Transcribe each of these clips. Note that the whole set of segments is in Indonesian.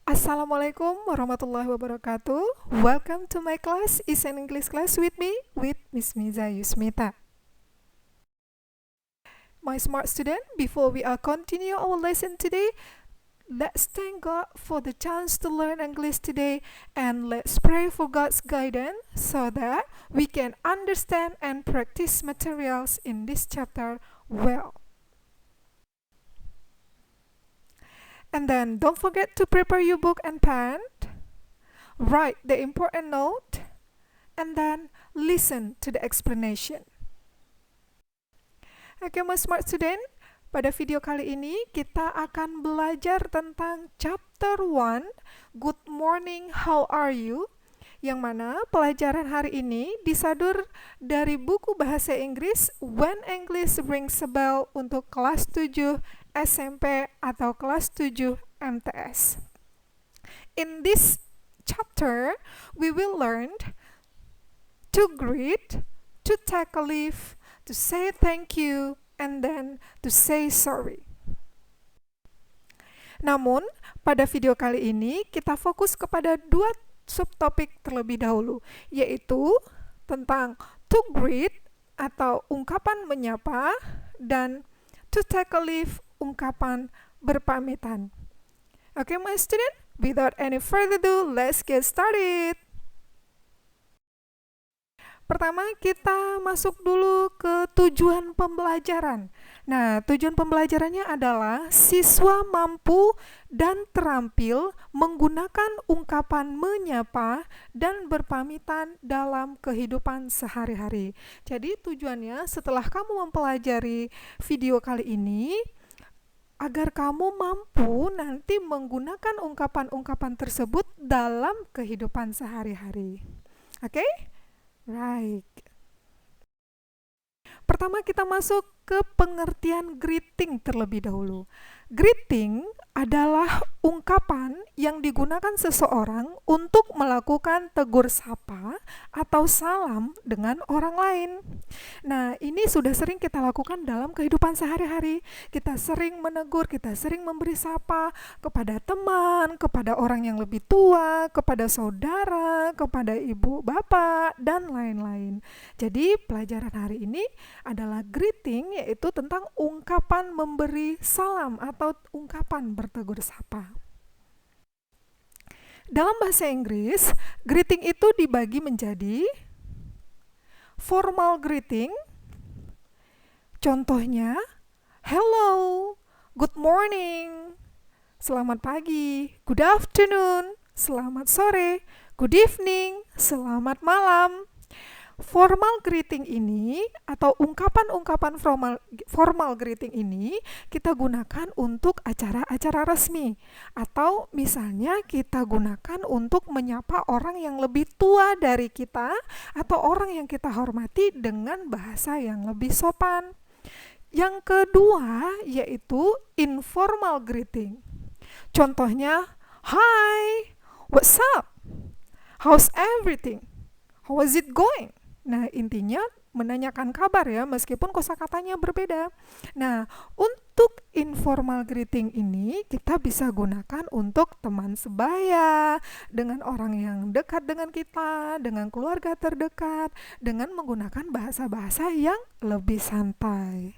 Assalamualaikum warahmatullahi wabarakatuh. Welcome to my class, is an English class with me, with Miss Miza Yusmita. My smart student, before we continue our lesson today, let's thank God for the chance to learn English today, and let's pray for God's guidance so that we can understand and practice materials in this chapter well. And then don't forget to prepare your book and pen, write the important note, and then listen to the explanation. Oke, my smart student, pada video kali ini kita akan belajar tentang chapter 1, Good Morning, How Are You? Yang mana pelajaran hari ini disadur dari buku bahasa Inggris When English Rings a Bell untuk kelas 7 SMP atau kelas 7 MTS. In this chapter, we will learn to greet, to take a leave, to say thank you, and then to say sorry. Namun, pada video kali ini kita fokus kepada dua subtopik terlebih dahulu, yaitu tentang to greet atau ungkapan menyapa dan to take a leave, ungkapan berpamitan. Okay, my student, without any further ado, let's get started. Pertama, kita masuk dulu ke tujuan pembelajaran. Nah, tujuan pembelajarannya adalah siswa mampu dan terampil menggunakan ungkapan menyapa dan berpamitan dalam kehidupan sehari-hari. Jadi, tujuannya setelah kamu mempelajari video kali ini, agar kamu mampu nanti menggunakan ungkapan-ungkapan tersebut dalam kehidupan sehari-hari. Oke? Right. Pertama kita masuk ke pengertian greeting terlebih dahulu. Greeting adalah ungkapan yang digunakan seseorang untuk melakukan tegur sapa atau salam dengan orang lain. Nah, ini sudah sering kita lakukan dalam kehidupan sehari-hari. Kita sering menegur, kita sering memberi sapa kepada teman, kepada orang yang lebih tua, kepada saudara, kepada ibu, bapak, dan lain-lain. Jadi, pelajaran hari ini adalah greeting, yaitu tentang ungkapan memberi salam atau ungkapan bertegur sapa. Dalam bahasa Inggris, greeting itu dibagi menjadi formal greeting. Contohnya, hello, good morning, selamat pagi, good afternoon, selamat sore, good evening, selamat malam. Formal greeting ini atau ungkapan-ungkapan formal greeting ini kita gunakan untuk acara-acara resmi, atau misalnya kita gunakan untuk menyapa orang yang lebih tua dari kita atau orang yang kita hormati dengan bahasa yang lebih sopan. Yang kedua yaitu informal greeting. Contohnya, hi, what's up, how's everything, how is it going? Nah, intinya menanyakan kabar ya, meskipun kosakatanya berbeda. Nah, untuk informal greeting ini kita bisa gunakan untuk teman sebaya, dengan orang yang dekat dengan kita, dengan keluarga terdekat, dengan menggunakan bahasa-bahasa yang lebih santai.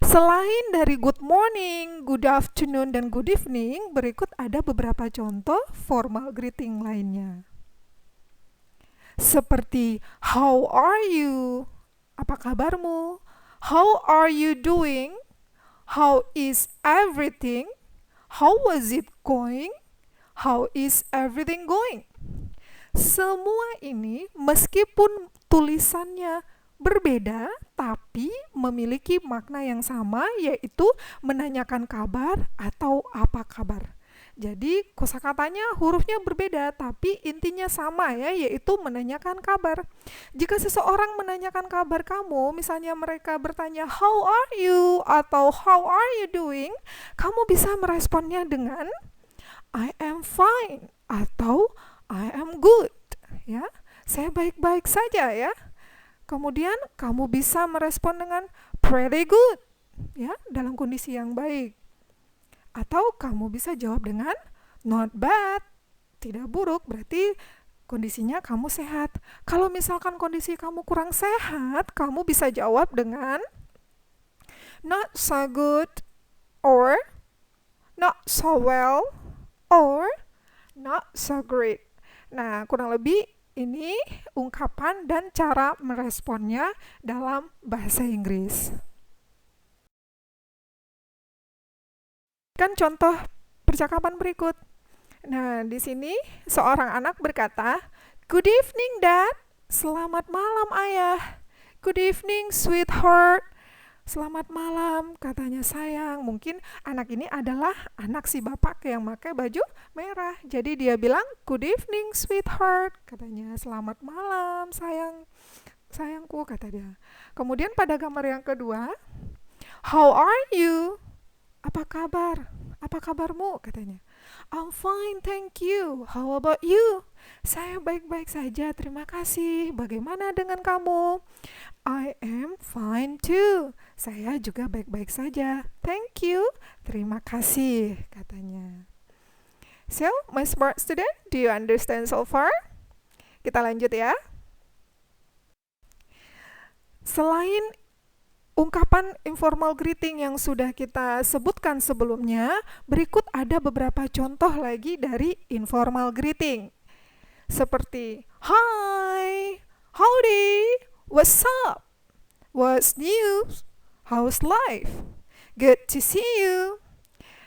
Selain dari good morning, good afternoon, dan good evening, berikut ada beberapa contoh formal greeting lainnya. Seperti how are you? Apa kabarmu? How are you doing? How is everything? How was it going? How is everything going? Semua ini meskipun tulisannya berbeda tapi memiliki makna yang sama, yaitu menanyakan kabar atau apa kabar. Jadi kosakatanya hurufnya berbeda tapi intinya sama ya, yaitu menanyakan kabar. Jika seseorang menanyakan kabar kamu, misalnya mereka bertanya how are you atau how are you doing, kamu bisa meresponnya dengan I am fine atau I am good, ya. Saya baik-baik saja ya. Kemudian kamu bisa merespon dengan pretty good, ya, dalam kondisi yang baik. Atau kamu bisa jawab dengan not bad, tidak buruk, berarti kondisinya kamu sehat. Kalau misalkan kondisi kamu kurang sehat, kamu bisa jawab dengan not so good, or not so well, or not so great. Nah, kurang lebih ini ungkapan dan cara meresponnya dalam bahasa Inggris. Kan contoh percakapan berikut. Nah, di sini seorang anak berkata, "Good evening, Dad." Selamat malam, Ayah. "Good evening, sweetheart." Selamat malam, katanya sayang. Mungkin anak ini adalah anak si bapak yang pakai baju merah. Jadi dia bilang, "Good evening, sweetheart." Katanya, "Selamat malam, sayangku," kata dia. Kemudian pada gambar yang kedua, "How are you?" Apa kabar? Apa kabarmu? Katanya. "I'm fine, thank you. How about you?" Saya baik-baik saja, terima kasih. Bagaimana dengan kamu? "I am fine too." Saya juga baik-baik saja. "Thank you." Terima kasih, katanya. So, my smart student, do you understand so far? Kita lanjut ya. Selain ungkapan informal greeting yang sudah kita sebutkan sebelumnya, berikut ada beberapa contoh lagi dari informal greeting. Seperti, "Hi, howdy, what's up, what's new, how's life, good to see you."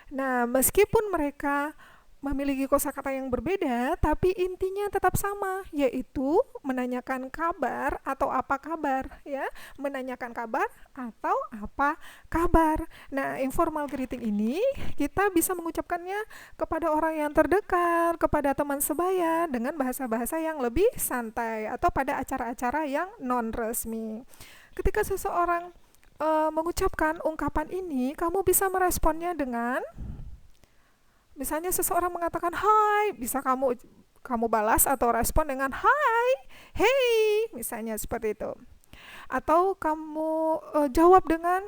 Nah, meskipun mereka memiliki kosakata yang berbeda, tapi intinya tetap sama, yaitu menanyakan kabar atau apa kabar, ya, menanyakan kabar atau apa kabar. Nah, informal greeting ini kita bisa mengucapkannya kepada orang yang terdekat, kepada teman sebaya dengan bahasa-bahasa yang lebih santai atau pada acara-acara yang non resmi. Ketika seseorang mengucapkan ungkapan ini, kamu bisa meresponnya dengan, misalnya seseorang mengatakan "hai", bisa kamu balas atau respon dengan "hai", "hey", misalnya seperti itu. Atau kamu jawab dengan,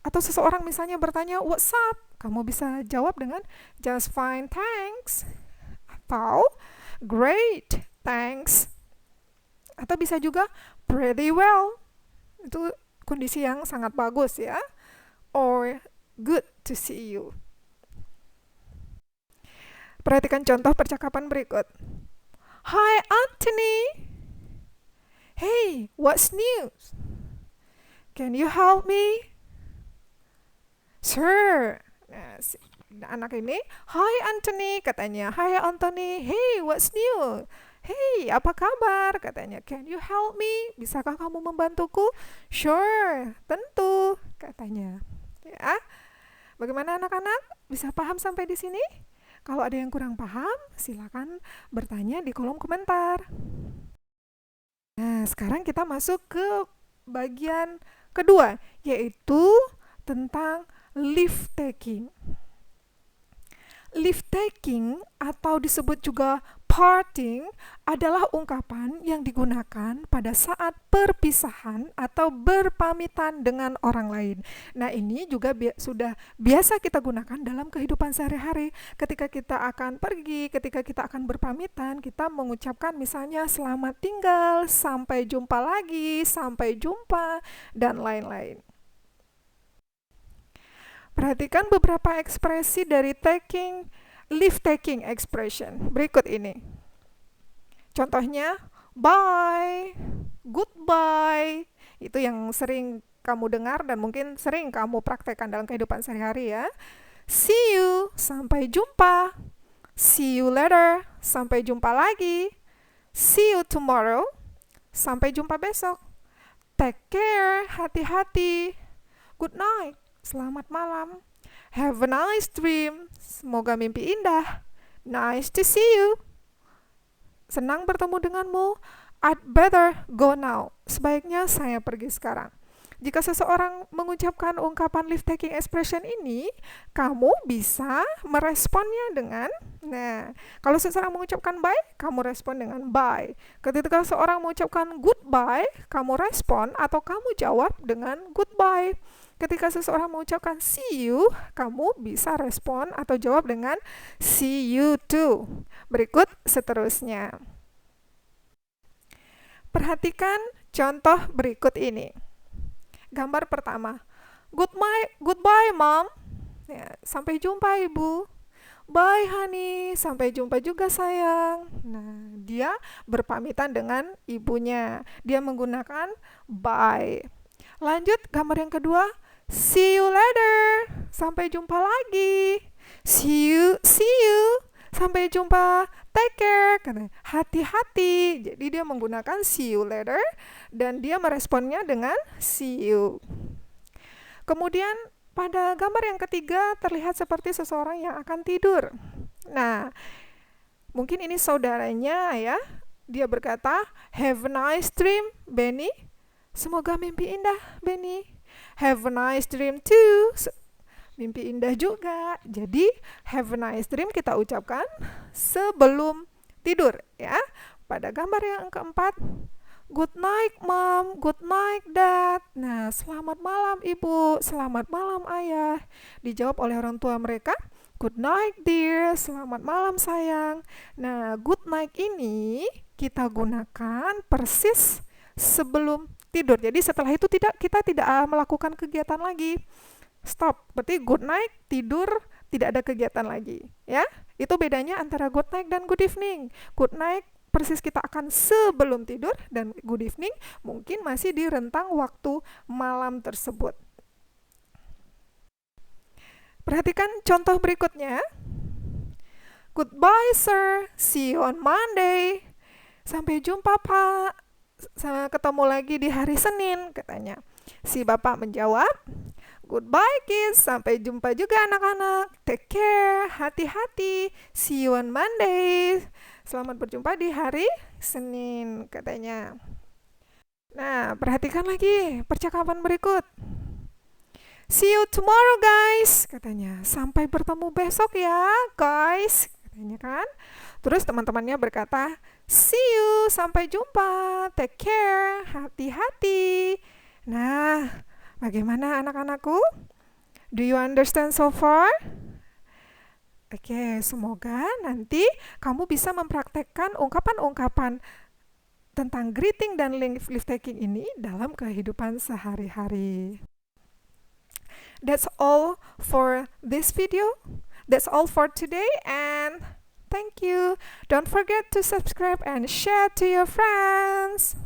atau seseorang misalnya bertanya "what's up", kamu bisa jawab dengan "just fine, thanks", atau "great, thanks", atau bisa juga "pretty well", itu kondisi yang sangat bagus ya, or "good to see you". Perhatikan contoh percakapan berikut. "Hi Anthony. Hey, what's new? Can you help me?" "Sure." Nah, anak ini, "Hi Anthony," katanya. "Hi Anthony, hey, what's new? Hey, apa kabar?" katanya. "Can you help me? Bisakah kamu membantuku?" "Sure, tentu," katanya. Ya. Bagaimana anak-anak? Bisa paham sampai di sini? Kalau ada yang kurang paham, silakan bertanya di kolom komentar. Nah, sekarang kita masuk ke bagian kedua, yaitu tentang leave taking. Leave taking atau disebut juga parting adalah ungkapan yang digunakan pada saat perpisahan atau berpamitan dengan orang lain. Nah, ini juga sudah biasa kita gunakan dalam kehidupan sehari-hari. Ketika kita akan pergi, ketika kita akan berpamitan, kita mengucapkan misalnya "selamat tinggal", "sampai jumpa lagi", "sampai jumpa", dan lain-lain. Perhatikan beberapa ekspresi dari leave taking expression berikut ini. Contohnya, bye, goodbye. Itu yang sering kamu dengar dan mungkin sering kamu praktekkan dalam kehidupan sehari-hari ya. See you, sampai jumpa. See you later, sampai jumpa lagi. See you tomorrow, sampai jumpa besok. Take care, hati-hati. Good night, selamat malam. Have a nice dream, semoga mimpi indah. Nice to see you, senang bertemu denganmu. I'd better go now, sebaiknya saya pergi sekarang. Jika seseorang mengucapkan ungkapan leave taking expression ini, kamu bisa meresponnya dengan, nah, kalau seseorang mengucapkan bye, kamu respon dengan bye. Ketika seseorang mengucapkan goodbye, kamu respon atau kamu jawab dengan goodbye. Ketika seseorang mengucapkan see you, kamu bisa respon atau jawab dengan see you too. Berikut seterusnya. Perhatikan contoh berikut ini. Gambar pertama. Goodbye, Mom. Ya, sampai jumpa, Ibu. Bye, honey. Sampai jumpa juga, sayang. Nah, dia berpamitan dengan ibunya. Dia menggunakan bye. Lanjut, gambar yang kedua. See you later. Sampai jumpa lagi. See you. Sampai jumpa. Take care. Hati-hati. Jadi dia menggunakan see you later dan dia meresponnya dengan see you. Kemudian pada gambar yang ketiga terlihat seperti seseorang yang akan tidur. Nah, mungkin ini saudaranya ya. Dia berkata, have a nice dream, Benny. Semoga mimpi indah, Benny. Have a nice dream too. Mimpi indah juga. Jadi, have a nice dream kita ucapkan sebelum tidur ya. Pada gambar yang keempat, good night, Mom. Good night, Dad. Nah, selamat malam, Ibu. Selamat malam, Ayah. Dijawab oleh orang tua mereka, good night, dear. Selamat malam, sayang. Nah, good night ini kita gunakan persis sebelum tidur. Jadi setelah itu kita tidak melakukan kegiatan lagi. Stop. Berarti good night, tidur, tidak ada kegiatan lagi. Ya, itu bedanya antara good night dan good evening. Good night persis kita akan sebelum tidur dan good evening mungkin masih di rentang waktu malam tersebut. Perhatikan contoh berikutnya. Goodbye, sir. See you on Monday. Sampai jumpa, Pak. Ketemu lagi di hari Senin, katanya. Si bapak menjawab, goodbye, kids. Sampai jumpa juga, anak-anak. Take care. Hati-hati. See you on Monday. Selamat berjumpa di hari Senin, katanya. Nah, perhatikan lagi percakapan berikut. See you tomorrow, guys, katanya. Sampai bertemu besok ya, guys, katanya kan. Terus teman-temannya berkata, see you, sampai jumpa, take care, hati-hati. Nah, bagaimana anak-anakku? Do you understand so far? Oke, semoga nanti kamu bisa mempraktekkan ungkapan-ungkapan tentang greeting dan leave taking ini dalam kehidupan sehari-hari. That's all for this video. That's all for today and thank you. Don't forget to subscribe and share to your friends.